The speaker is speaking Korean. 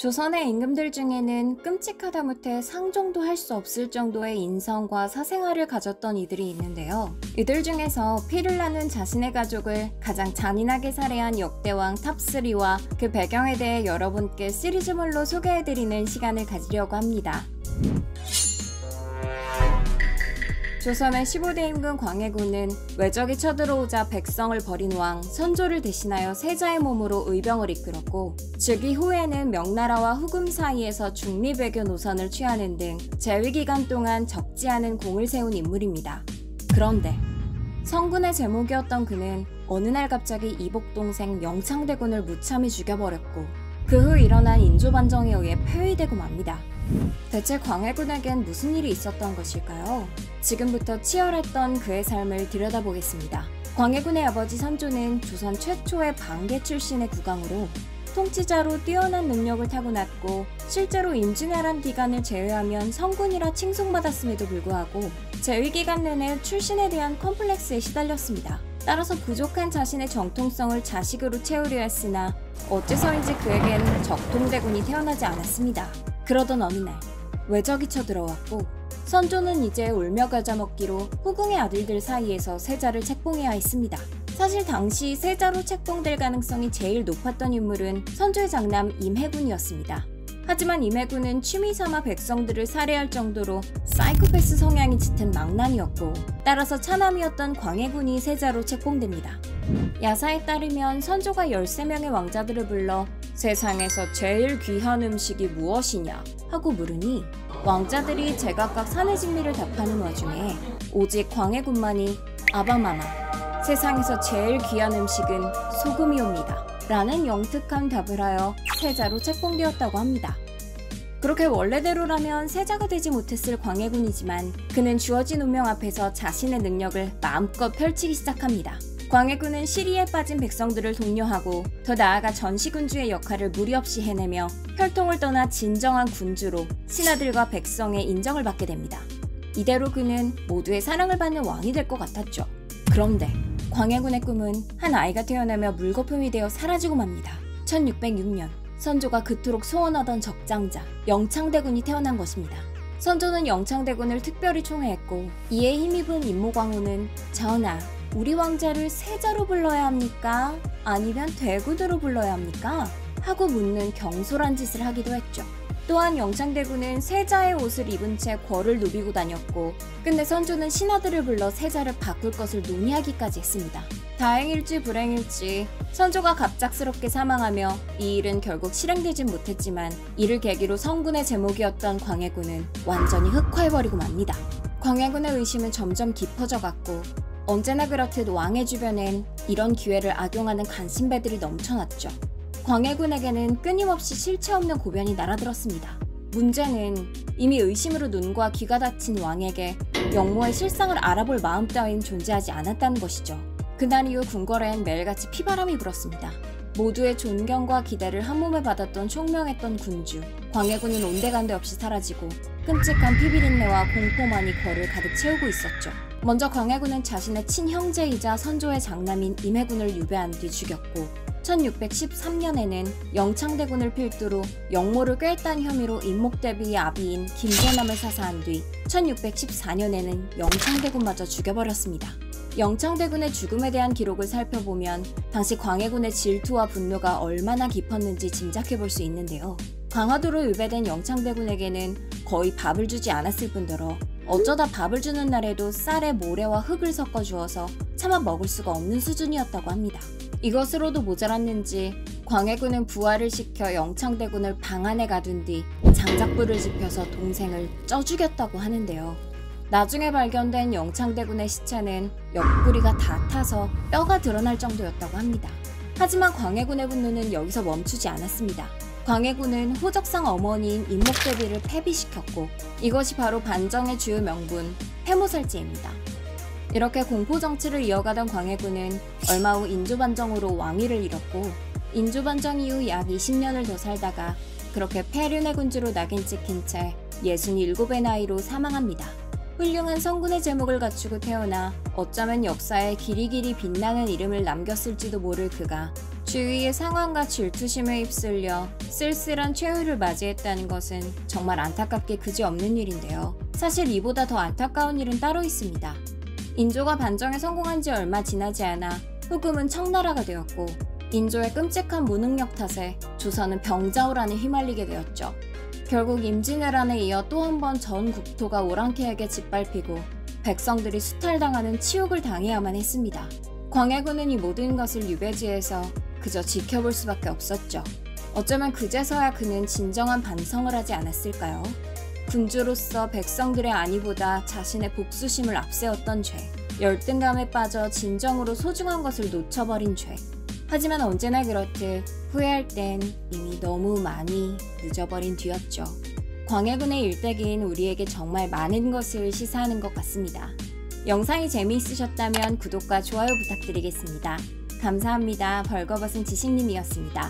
조선의 임금들 중에는 끔찍하다 못해 상종도 할 수 없을 정도의 인성과 사생활을 가졌던 이들이 있는데요. 이들 중에서 피를 나눈 자신의 가족을 가장 잔인하게 살해한 역대왕 탑3와 그 배경에 대해 여러분께 시리즈물로 소개해드리는 시간을 가지려고 합니다. 조선의 15대 임금 광해군은 외적이 쳐들어오자 백성을 버린 왕 선조를 대신하여 세자의 몸으로 의병을 이끌었고, 즉 이후에는 명나라와 후금 사이에서 중립외교 노선을 취하는 등 재위기간 동안 적지 않은 공을 세운 인물입니다. 그런데 성군의 제목이었던 그는 어느 날 갑자기 이복 동생 영창대군을 무참히 죽여버렸고, 그 후 일어난 인조반정에 의해 폐위되고 맙니다. 대체 광해군에겐 무슨 일이 있었던 것일까요? 지금부터 치열했던 그의 삶을 들여다보겠습니다. 광해군의 아버지 선조는 조선 최초의 방계 출신의 국왕으로 통치자로 뛰어난 능력을 타고났고, 실제로 임진왜란 기간을 제외하면 성군이라 칭송받았음에도 불구하고 재위기간 내내 출신에 대한 컴플렉스에 시달렸습니다. 따라서 부족한 자신의 정통성을 자식으로 채우려 했으나 어째서인지 그에겐 적통대군이 태어나지 않았습니다. 그러던 어느 날 외적이 쳐들어왔고, 선조는 이제 울며 겨자 먹기로 후궁의 아들들 사이에서 세자를 책봉해야 했습니다. 사실 당시 세자로 책봉될 가능성이 제일 높았던 인물은 선조의 장남 임해군이었습니다. 하지만 임해군은 취미삼아 백성들을 살해할 정도로 사이코패스 성향이 짙은 망난이었고, 따라서 차남이었던 광해군이 세자로 책봉됩니다. 야사에 따르면 선조가 13명의 왕자들을 불러 세상에서 제일 귀한 음식이 무엇이냐 하고 물으니 왕자들이 제각각 사내진미를 답하는 와중에 오직 광해군만이 아바마마, 세상에서 제일 귀한 음식은 소금이옵니다 라는 영특한 답을 하여 세자로 책봉되었다고 합니다. 그렇게 원래대로라면 세자가 되지 못했을 광해군이지만 그는 주어진 운명 앞에서 자신의 능력을 마음껏 펼치기 시작합니다. 광해군은 시리에 빠진 백성들을 독려하고, 더 나아가 전시군주의 역할을 무리 없이 해내며 혈통을 떠나 진정한 군주로 신하들과 백성의 인정을 받게 됩니다. 이대로 그는 모두의 사랑을 받는 왕이 될 것 같았죠. 그런데 광해군의 꿈은 한 아이가 태어나며 물거품이 되어 사라지고 맙니다. 1606년 선조가 그토록 소원하던 적장자 영창대군이 태어난 것입니다. 선조는 영창대군을 특별히 총애했고, 이에 힘입은 임모광우는 전하, 우리 왕자를 세자로 불러야 합니까? 아니면 대군으로 불러야 합니까? 하고 묻는 경솔한 짓을 하기도 했죠. 또한 영창대군은 세자의 옷을 입은 채 궐을 누비고 다녔고, 끝내 선조는 신하들을 불러 세자를 바꿀 것을 논의하기까지 했습니다. 다행일지 불행일지 선조가 갑작스럽게 사망하며 이 일은 결국 실행되진 못했지만, 이를 계기로 성군의 제목이었던 광해군은 완전히 흑화해버리고 맙니다. 광해군의 의심은 점점 깊어져 갔고, 언제나 그렇듯 왕의 주변엔 이런 기회를 악용하는 간신배들이 넘쳐났죠. 광해군에게는 끊임없이 실체 없는 고변이 날아들었습니다. 문제는 이미 의심으로 눈과 귀가 닫힌 왕에게 영모의 실상을 알아볼 마음 따윈 존재하지 않았다는 것이죠. 그날 이후 궁궐엔 매일같이 피바람이 불었습니다. 모두의 존경과 기대를 한몸에 받았던 총명했던 군주 광해군은 온데간데 없이 사라지고, 끔찍한 피비린내와 공포만이 궐을 가득 채우고 있었죠. 먼저 광해군은 자신의 친형제이자 선조의 장남인 임해군을 유배한 뒤 죽였고, 1613년에는 영창대군을 필두로 영모를 꿰었다는 혐의로 임목대비의 아비인 김재남을 사사한 뒤 1614년에는 영창대군마저 죽여버렸습니다. 영창대군의 죽음에 대한 기록을 살펴보면 당시 광해군의 질투와 분노가 얼마나 깊었는지 짐작해볼 수 있는데요. 강화도로 유배된 영창대군에게는 거의 밥을 주지 않았을 뿐더러 어쩌다 밥을 주는 날에도 쌀에 모래와 흙을 섞어 주어서 차마 먹을 수가 없는 수준이었다고 합니다. 이것으로도 모자랐는지 광해군은 부하를 시켜 영창대군을 방 안에 가둔 뒤 장작불을 지펴서 동생을 쪄 죽였다고 하는데요. 나중에 발견된 영창대군의 시체는 옆구리가 다 타서 뼈가 드러날 정도였다고 합니다. 하지만 광해군의 분노는 여기서 멈추지 않았습니다. 광해군은 호적상 어머니인 임목대비를 폐비시켰고, 이것이 바로 반정의 주요 명분 폐모살제입니다. 이렇게 공포정치를 이어가던 광해군은 얼마 후 인조반정으로 왕위를 잃었고, 인조반정 이후 약 20년을 더 살다가 그렇게 폐륜의 군주로 낙인 찍힌 채 67의 나이로 사망합니다. 훌륭한 성군의 제목을 갖추고 태어나 어쩌면 역사에 길이길이 빛나는 이름을 남겼을지도 모를 그가 주위의 상황과 질투심에 휩쓸려 쓸쓸한 최후를 맞이했다는 것은 정말 안타깝게 그지없는 일인데요. 사실 이보다 더 안타까운 일은 따로 있습니다. 인조가 반정에 성공한 지 얼마 지나지 않아 후금은 청나라가 되었고, 인조의 끔찍한 무능력 탓에 조선은 병자호란에 휘말리게 되었죠. 결국 임진왜란에 이어 또 한 번 전 국토가 오랑캐에게 짓밟히고 백성들이 수탈당하는 치욕을 당해야만 했습니다. 광해군은 이 모든 것을 유배지에서 그저 지켜볼 수밖에 없었죠. 어쩌면 그제서야 그는 진정한 반성을 하지 않았을까요? 군주로서 백성들의 안위보다 자신의 복수심을 앞세웠던 죄, 열등감에 빠져 진정으로 소중한 것을 놓쳐버린 죄. 하지만 언제나 그렇듯 후회할 땐 이미 너무 많이 늦어버린 뒤였죠. 광해군의 일대기는 우리에게 정말 많은 것을 시사하는 것 같습니다. 영상이 재미있으셨다면 구독과 좋아요 부탁드리겠습니다. 감사합니다. 벌거벗은 지식님이었습니다.